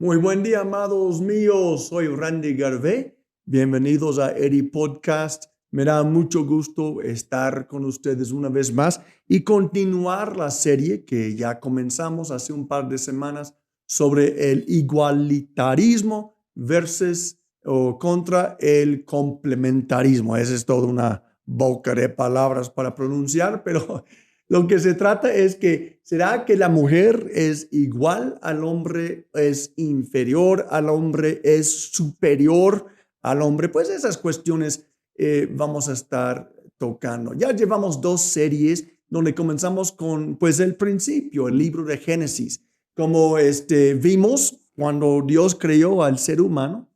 Muy buen día, amados míos. Soy Randy Garvey. Bienvenidos a Eri Podcast. Me da mucho gusto estar con ustedes una vez más y continuar la serie que ya comenzamos hace un par de semanas sobre el igualitarismo versus o contra el complementarismo. Esa es toda una boca de palabras para pronunciar, pero lo que se trata es que, ¿será que la mujer es igual al hombre, es inferior al hombre, es superior al hombre? Pues esas cuestiones vamos a estar tocando. Ya llevamos dos series donde comenzamos con, pues, el principio, el libro de Génesis. Como vimos, cuando Dios creó al ser humano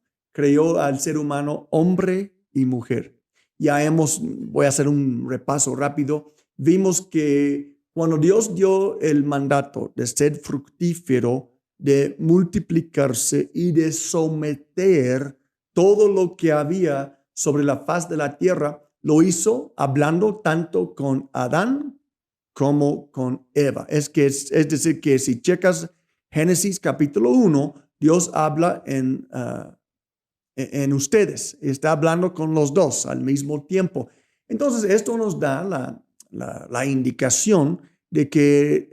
hombre y mujer. Voy a hacer un repaso rápido. Vimos que cuando Dios dio el mandato de ser fructífero, de multiplicarse y de someter todo lo que había sobre la faz de la tierra, lo hizo hablando tanto con Adán como con Eva. Es decir, que si checas Génesis capítulo 1, Dios habla en ustedes, está hablando con los dos al mismo tiempo. Entonces, esto nos da la indicación de que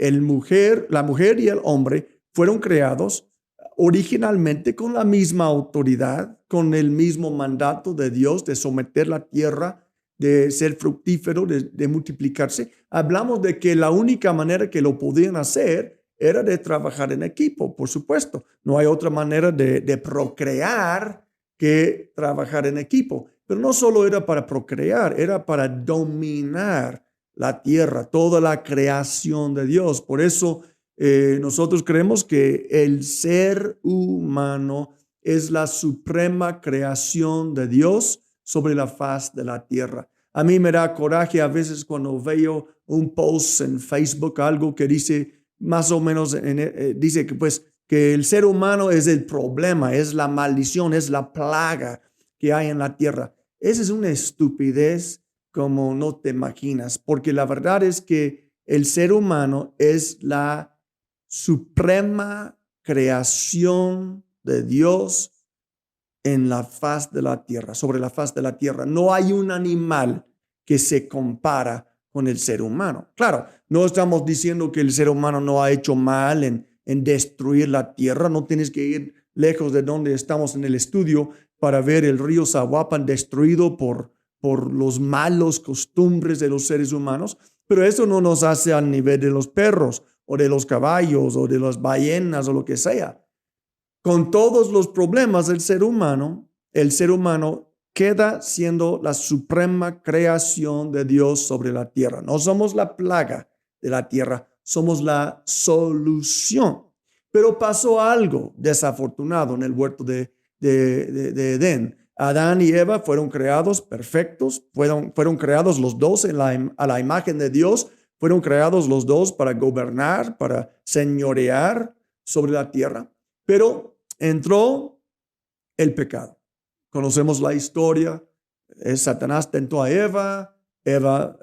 la mujer y el hombre fueron creados originalmente con la misma autoridad, con el mismo mandato de Dios de someter la tierra, de ser fructífero, de multiplicarse. Hablamos de que la única manera que lo podían hacer era de trabajar en equipo, por supuesto. No hay otra manera de procrear que trabajar en equipo. Pero no solo era para procrear, era para dominar la tierra, toda la creación de Dios. Por eso nosotros creemos que el ser humano es la suprema creación de Dios sobre la faz de la tierra. A mí me da coraje a veces cuando veo un post en Facebook, algo que dice más o menos, dice que pues que el ser humano es el problema, es la maldición, es la plaga que hay en la tierra. Esa es una estupidez como no te imaginas, porque la verdad es que el ser humano es la suprema creación de Dios en la faz de la tierra, sobre la faz de la tierra. No hay un animal que se compara con el ser humano. Claro, no estamos diciendo que el ser humano no ha hecho mal en destruir la tierra. No tienes que ir lejos de donde estamos en el estudio para ver el río Zahuapan destruido por los malos costumbres de los seres humanos. Pero eso no nos hace al nivel de los perros o de los caballos o de las ballenas o lo que sea. Con todos los problemas del ser humano, el ser humano queda siendo la suprema creación de Dios sobre la tierra. No somos la plaga de la tierra, somos la solución. Pero pasó algo desafortunado en el huerto de Edén. Adán y Eva fueron creados perfectos, fueron creados los dos a la imagen de Dios, fueron creados los dos para gobernar, para señorear sobre la tierra. Pero entró el pecado. Conocemos la historia. Satanás tentó a Eva, Eva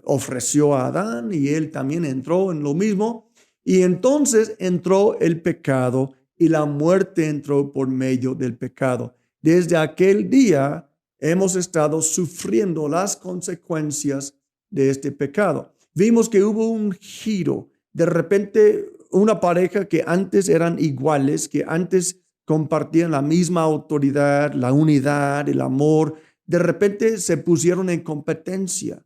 ofreció a Adán y él también entró en lo mismo. Y entonces entró el pecado y la muerte entró por medio del pecado. Desde aquel día hemos estado sufriendo las consecuencias de este pecado. Vimos que hubo un giro. De repente, una pareja que antes eran iguales, que antes compartían la misma autoridad, la unidad, el amor, de repente se pusieron en competencia.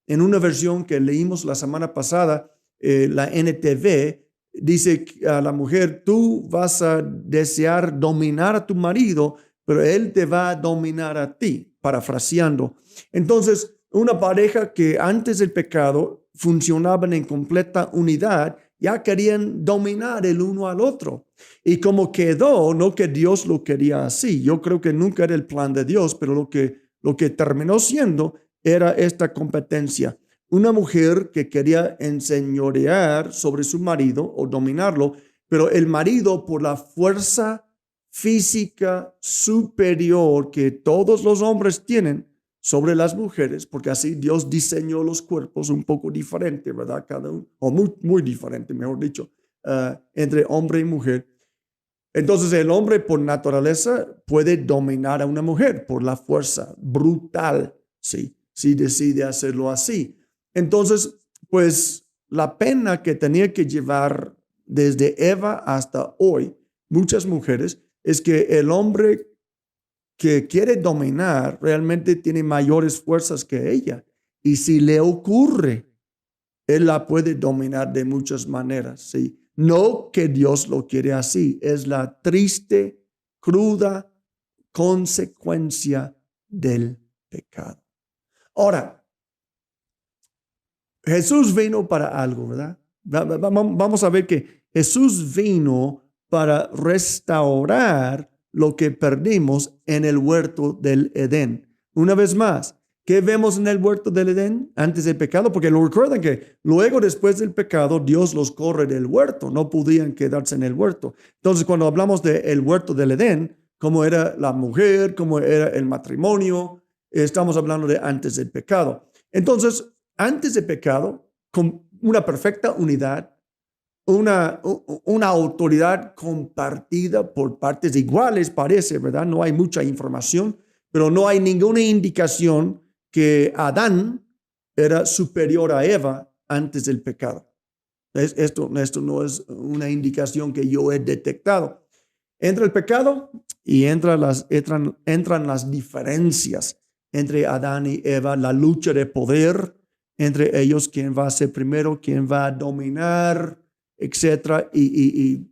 En una versión que leímos la semana pasada, la NTV dice a la mujer: tú vas a desear dominar a tu marido, pero él te va a dominar a ti, parafraseando. Entonces, una pareja que antes del pecado funcionaban en completa unidad, ya querían dominar el uno al otro. Y como quedó, no que Dios lo quería así, yo creo que nunca era el plan de Dios, pero lo que terminó siendo era esta competencia. Una mujer que quería enseñorear sobre su marido o dominarlo, pero el marido, por la fuerza física superior que todos los hombres tienen sobre las mujeres, porque así Dios diseñó los cuerpos un poco diferente, ¿verdad? Cada uno, o muy, muy diferente, mejor dicho, entre hombre y mujer. Entonces el hombre por naturaleza puede dominar a una mujer por la fuerza brutal, ¿sí? Si decide hacerlo así. Entonces, pues la pena que tenía que llevar desde Eva hasta hoy muchas mujeres es que el hombre que quiere dominar realmente tiene mayores fuerzas que ella. Y si le ocurre, él la puede dominar de muchas maneras, ¿sí? No que Dios lo quiere así, es la triste, cruda consecuencia del pecado. Ahora, Jesús vino para algo, ¿verdad? Vamos a ver que Jesús vino para restaurar lo que perdimos en el huerto del Edén. Una vez más, ¿qué vemos en el huerto del Edén antes del pecado? Porque lo recuerdan que luego, después del pecado, Dios los corre del huerto. No podían quedarse en el huerto. Entonces, cuando hablamos del huerto del Edén, cómo era la mujer, cómo era el matrimonio, estamos hablando de antes del pecado. Entonces, antes del pecado, con una perfecta unidad, una autoridad compartida por partes iguales, parece, ¿verdad? No hay mucha información, pero no hay ninguna indicación que Adán era superior a Eva antes del pecado. Esto no es una indicación que yo he detectado. Entra el pecado y entran las diferencias entre Adán y Eva, la lucha de poder entre ellos, quién va a ser primero, quién va a dominar, etcétera, y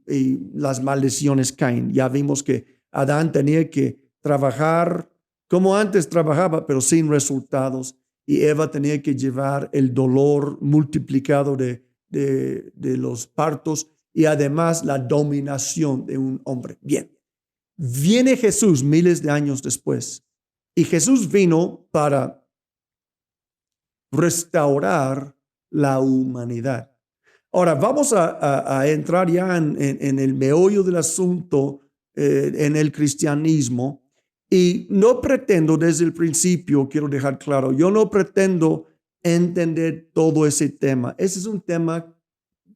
las maldiciones caen. Ya vimos que Adán tenía que trabajar como antes trabajaba, pero sin resultados, y Eva tenía que llevar el dolor multiplicado de los partos y además la dominación de un hombre. Bien, viene Jesús miles de años después, y Jesús vino para restaurar la humanidad. Ahora, vamos a entrar ya en el meollo del asunto, en el cristianismo, y no pretendo desde el principio, quiero dejar claro, yo no pretendo entender todo ese tema. Ese es un tema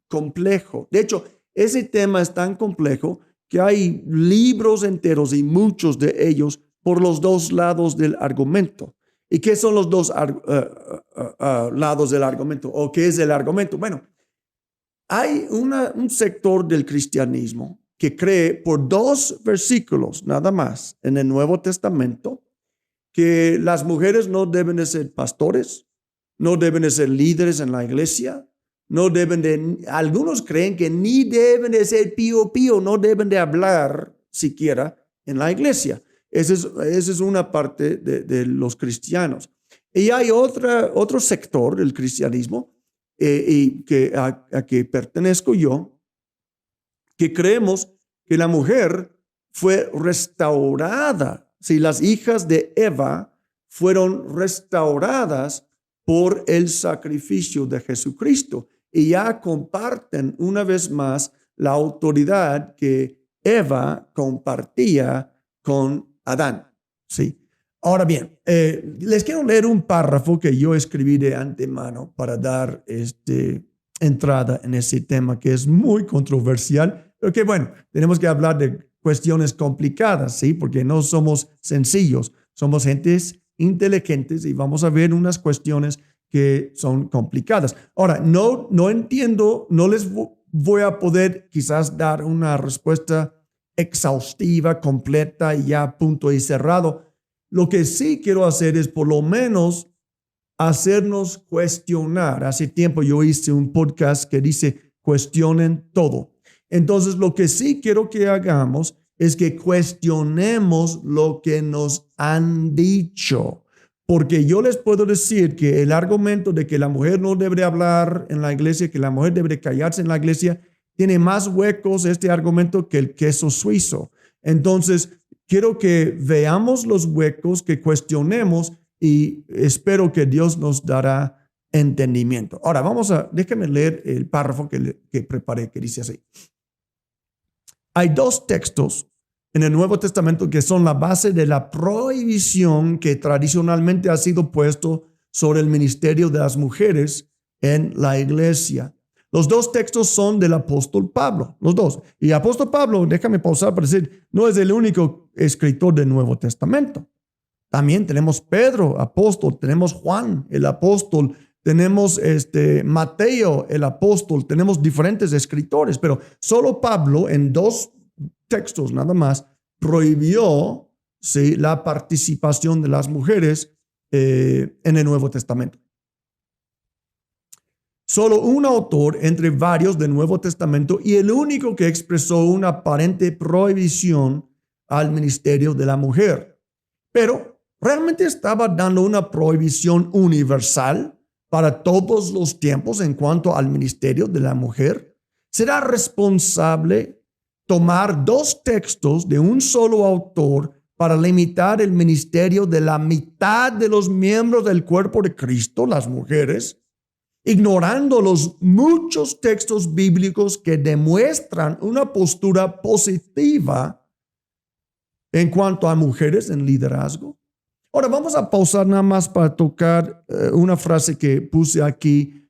complejo. De hecho, ese tema es tan complejo que hay libros enteros y muchos de ellos por los dos lados del argumento. ¿Y qué son los dos lados del argumento? ¿O qué es el argumento? Bueno, hay un sector del cristianismo que cree por 2 versículos nada más en el Nuevo Testamento que las mujeres no deben de ser pastores, no deben de ser líderes en la iglesia, algunos creen que ni deben de ser pío, no deben de hablar siquiera en la iglesia. Esa es una parte de los cristianos. Y hay otro sector del cristianismo y a que pertenezco yo, que creemos que la mujer fue restaurada. Si las hijas de Eva fueron restauradas por el sacrificio de Jesucristo y ya comparten una vez más la autoridad que Eva compartía con Adán, ¿sí? Ahora bien, les quiero leer un párrafo que yo escribí de antemano para dar entrada en ese tema que es muy controversial, pero que bueno, tenemos que hablar de cuestiones complicadas, ¿sí? Porque no somos sencillos, somos gentes inteligentes y vamos a ver unas cuestiones que son complicadas. Ahora, no entiendo, no les voy a poder quizás dar una respuesta exhaustiva, completa, y ya punto y cerrado. Lo que sí quiero hacer es por lo menos hacernos cuestionar. Hace tiempo yo hice un podcast que dice cuestionen todo. Entonces lo que sí quiero que hagamos es que cuestionemos lo que nos han dicho. Porque yo les puedo decir que el argumento de que la mujer no debe hablar en la iglesia, que la mujer debe callarse en la iglesia, tiene más huecos este argumento que el queso suizo. Entonces, quiero que veamos los huecos, que cuestionemos y espero que Dios nos dará entendimiento. Ahora, déjenme leer el párrafo que preparé, que dice así. Hay 2 textos en el Nuevo Testamento que son la base de la prohibición que tradicionalmente ha sido puesto sobre el ministerio de las mujeres en la iglesia. Los dos textos son del apóstol Pablo, los dos. Y el apóstol Pablo, déjame pausar para decir, no es el único escritor del Nuevo Testamento. También tenemos Pedro, apóstol, tenemos Juan, el apóstol, tenemos Mateo, el apóstol, tenemos diferentes escritores, pero solo Pablo en dos textos nada más prohibió, ¿sí?, la participación de las mujeres en el Nuevo Testamento. Solo un autor entre varios del Nuevo Testamento y el único que expresó una aparente prohibición al ministerio de la mujer. Pero realmente estaba dando una prohibición universal para todos los tiempos en cuanto al ministerio de la mujer. ¿Será responsable tomar dos textos de un solo autor para limitar el ministerio de la mitad de los miembros del cuerpo de Cristo, las mujeres, ignorando los muchos textos bíblicos que demuestran una postura positiva en cuanto a mujeres en liderazgo? Ahora vamos a pausar nada más para tocar una frase que puse aquí,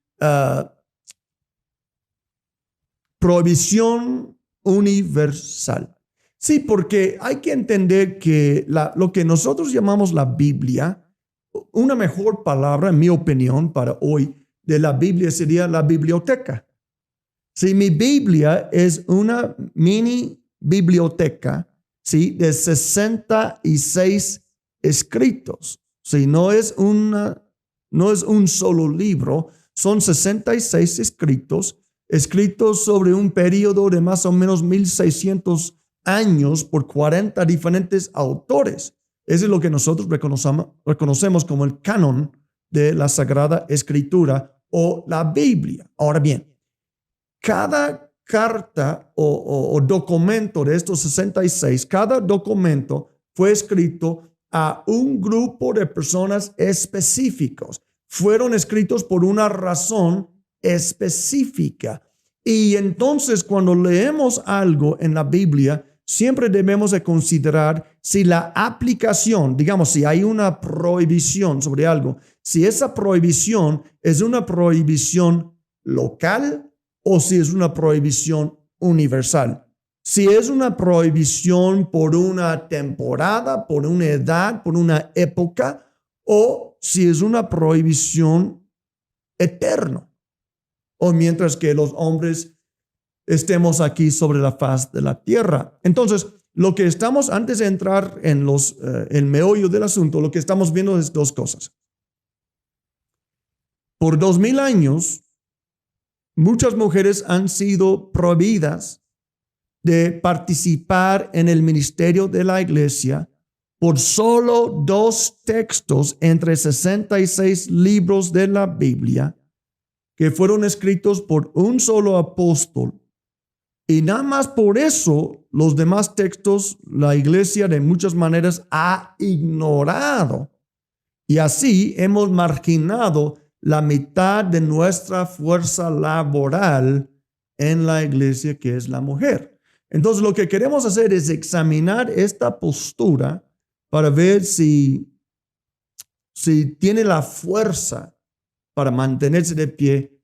prohibición universal. Sí, porque hay que entender que lo que nosotros llamamos la Biblia, una mejor palabra, en mi opinión, para hoy, de la Biblia sería la biblioteca. Sí, mi Biblia es una mini biblioteca, sí, de 66 escritos. Sí, no es un solo libro, son 66 escritos sobre un periodo de más o menos 1600 años por 40 diferentes autores. Eso es lo que nosotros reconocemos como el canon de la Sagrada Escritura o la Biblia. Ahora bien, cada carta o documento de estos 66, cada documento fue escrito a un grupo de personas específicos. Fueron escritos por una razón específica. Y entonces cuando leemos algo en la Biblia, siempre debemos de considerar si la aplicación, digamos, si hay una prohibición sobre algo, si esa prohibición es una prohibición local o si es una prohibición universal. Si es una prohibición por una temporada, por una edad, por una época, o si es una prohibición eterna, o mientras que los hombres estemos aquí sobre la faz de la tierra. Entonces, lo que estamos, antes de entrar en el meollo del asunto, lo que estamos viendo es dos cosas. Por 2000 años, muchas mujeres han sido prohibidas de participar en el ministerio de la iglesia por solo dos textos entre 66 libros de la Biblia que fueron escritos por un solo apóstol. Y nada más por eso, los demás textos, la iglesia de muchas maneras ha ignorado. Y así hemos marginado la mitad de nuestra fuerza laboral en la iglesia, que es la mujer. Entonces, lo que queremos hacer es examinar esta postura para ver si tiene la fuerza para mantenerse de pie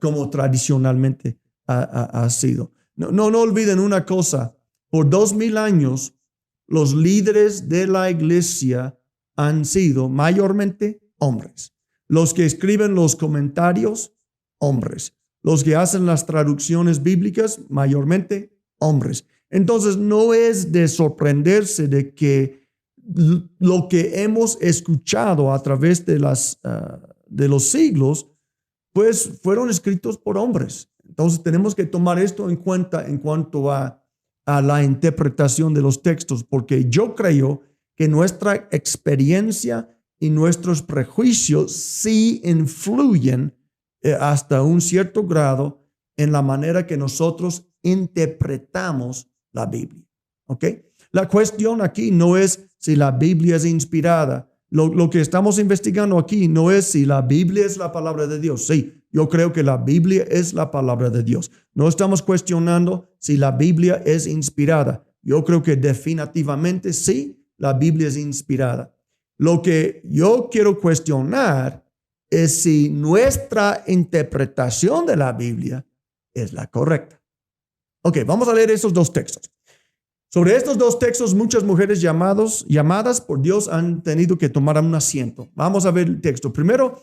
como tradicionalmente ha sido. No olviden una cosa, por 2000 años los líderes de la iglesia han sido mayormente hombres. Los que escriben los comentarios, hombres. Los que hacen las traducciones bíblicas, mayormente hombres. Entonces no es de sorprenderse de que lo que hemos escuchado a través de los siglos, pues fueron escritos por hombres. Entonces tenemos que tomar esto en cuenta en cuanto a la interpretación de los textos, porque yo creo que nuestra experiencia y nuestros prejuicios sí influyen hasta un cierto grado en la manera que nosotros interpretamos la Biblia. ¿Ok? La cuestión aquí no es si la Biblia es inspirada. Lo que estamos investigando aquí no es si la Biblia es la palabra de Dios. Sí, yo creo que la Biblia es la palabra de Dios. No estamos cuestionando si la Biblia es inspirada. Yo creo que definitivamente sí, la Biblia es inspirada. Lo que yo quiero cuestionar es si nuestra interpretación de la Biblia es la correcta. Ok, vamos a leer esos dos textos. Sobre estos dos textos, muchas mujeres llamadas por Dios han tenido que tomar un asiento. Vamos a ver el texto. Primero,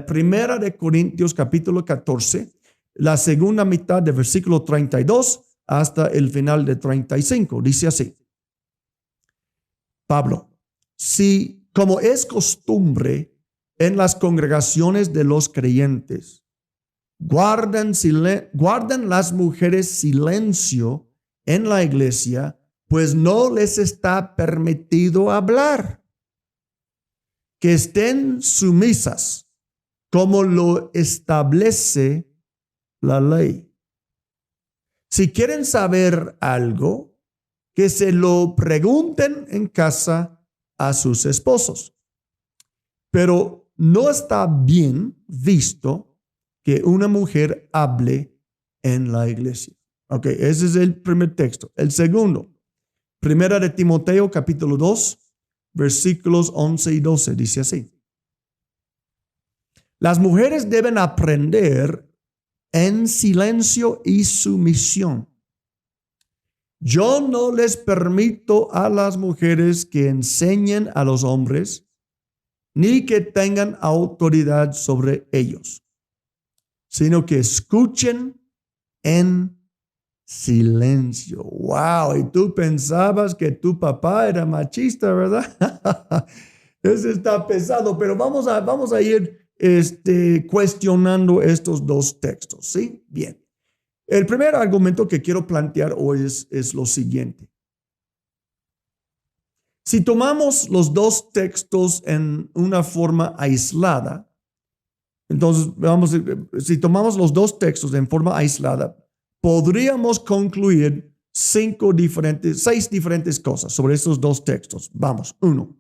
Primera de Corintios capítulo 14, la segunda mitad del versículo 32 hasta el final de 35. Dice así: Pablo, si como es costumbre en las congregaciones de los creyentes, guardan las mujeres silencio en la iglesia, pues no les está permitido hablar. Que estén sumisas, como lo establece la ley. Si quieren saber algo, que se lo pregunten en casa a sus esposos. Pero no está bien visto que una mujer hable en la iglesia. Ok, ese es el primer texto. El segundo, Primera de Timoteo capítulo 2, versículos 11 y 12, dice así: las mujeres deben aprender en silencio y sumisión. Yo no les permito a las mujeres que enseñen a los hombres, ni que tengan autoridad sobre ellos, sino que escuchen en silencio. Wow, y tú pensabas que tu papá era machista, ¿verdad? Ese está pesado, pero vamos a ir cuestionando estos dos textos, ¿sí? Bien. El primer argumento que quiero plantear hoy es lo siguiente. Si tomamos los dos textos en una forma aislada, entonces si tomamos los dos textos en forma aislada, podríamos concluir 6 diferentes cosas sobre estos dos textos. Vamos, 1.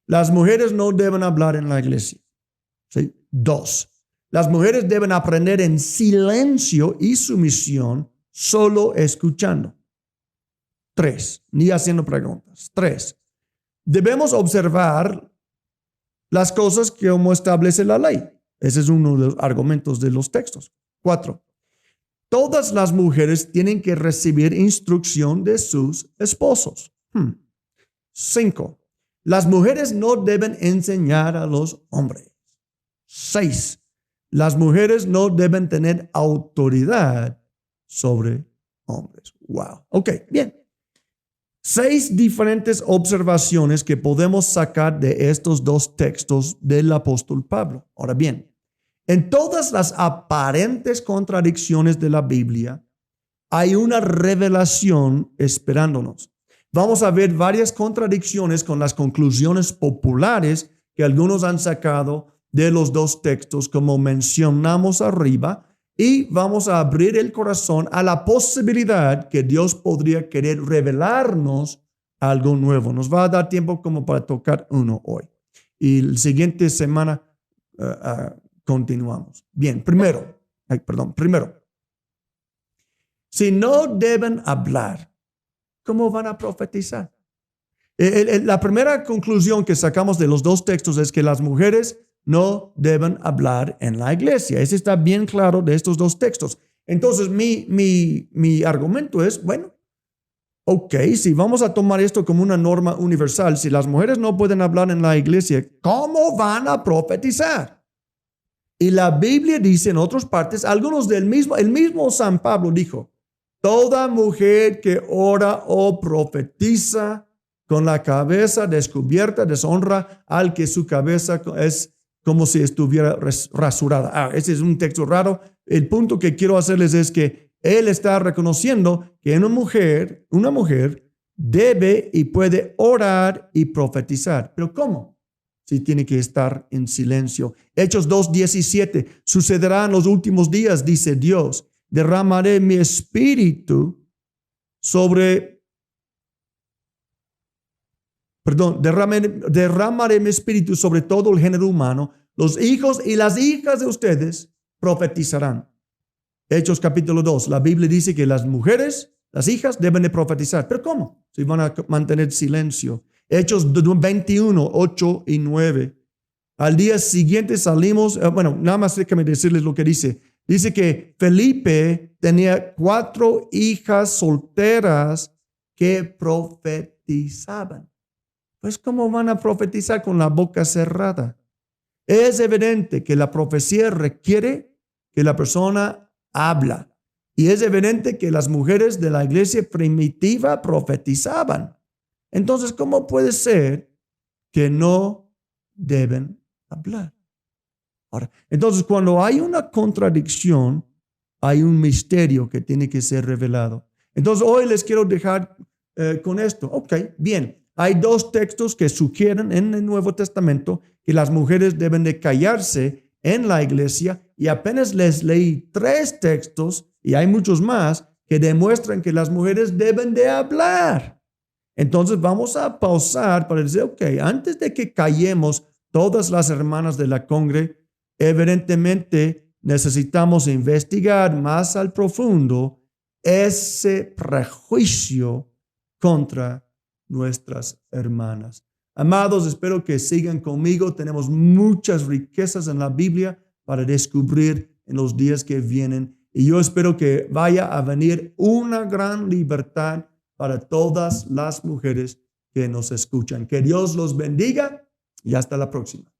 Las mujeres no deben hablar en la iglesia. ¿Sí? 2. Las mujeres deben aprender en silencio y sumisión, solo escuchando. 3. Ni haciendo preguntas. 3. Debemos observar las cosas que como establece la ley. Ese es uno de los argumentos de los textos. 4. Todas las mujeres tienen que recibir instrucción de sus esposos. 5. Las mujeres no deben enseñar a los hombres. 6. Las mujeres no deben tener autoridad sobre hombres. Wow. Ok, bien. 6 diferentes observaciones que podemos sacar de estos dos textos del apóstol Pablo. Ahora bien, en todas las aparentes contradicciones de la Biblia, hay una revelación esperándonos. Vamos a ver varias contradicciones con las conclusiones populares que algunos han sacado de los dos textos, como mencionamos arriba, y vamos a abrir el corazón a la posibilidad que Dios podría querer revelarnos algo nuevo. Nos va a dar tiempo como para tocar uno hoy. Y la siguiente semana continuamos. Bien, primero, si no deben hablar, ¿cómo van a profetizar? La primera conclusión que sacamos de los dos textos es que las mujeres no deben hablar en la iglesia. Ese está bien claro de estos dos textos. Entonces, mi argumento es, bueno, ok, si vamos a tomar esto como una norma universal, si las mujeres no pueden hablar en la iglesia, ¿cómo van a profetizar? Y la Biblia dice en otras partes, el mismo San Pablo dijo, toda mujer que ora o profetiza con la cabeza descubierta deshonra al que su cabeza es como si estuviera rasurada. Ese es un texto raro. El punto que quiero hacerles es que él está reconociendo que una mujer debe y puede orar y profetizar. ¿Pero cómo? Si tiene que estar en silencio. Hechos 2:17, sucederá en los últimos días, dice Dios, derramaré mi espíritu derramaré mi espíritu sobre todo el género humano. Los hijos y las hijas de ustedes profetizarán. Hechos capítulo 2, la Biblia dice que las mujeres, las hijas deben de profetizar. ¿Pero cómo? Si van a mantener silencio. Hechos 21, 8 y 9. Al día siguiente salimos, bueno, nada más déjame decirles lo que dice. Dice que Felipe tenía 4 hijas solteras que profetizaban. Pues, ¿cómo van a profetizar con la boca cerrada? Es evidente que la profecía requiere que la persona habla. Y es evidente que las mujeres de la iglesia primitiva profetizaban. Entonces, ¿cómo puede ser que no deben hablar? Ahora, entonces, cuando hay una contradicción, hay un misterio que tiene que ser revelado. Entonces, hoy les quiero dejar con esto. Ok, bien. Hay 2 textos que sugieren en el Nuevo Testamento que las mujeres deben de callarse en la iglesia, y apenas les leí 3 textos, y hay muchos más, que demuestran que las mujeres deben de hablar. Entonces vamos a pausar para decir, ok, antes de que callemos todas las hermanas de la congre, evidentemente necesitamos investigar más al profundo ese prejuicio contra nuestras hermanas. Amados, espero que sigan conmigo. Tenemos muchas riquezas en la Biblia para descubrir en los días que vienen. Y yo espero que vaya a venir una gran libertad para todas las mujeres que nos escuchan. Que Dios los bendiga y hasta la próxima.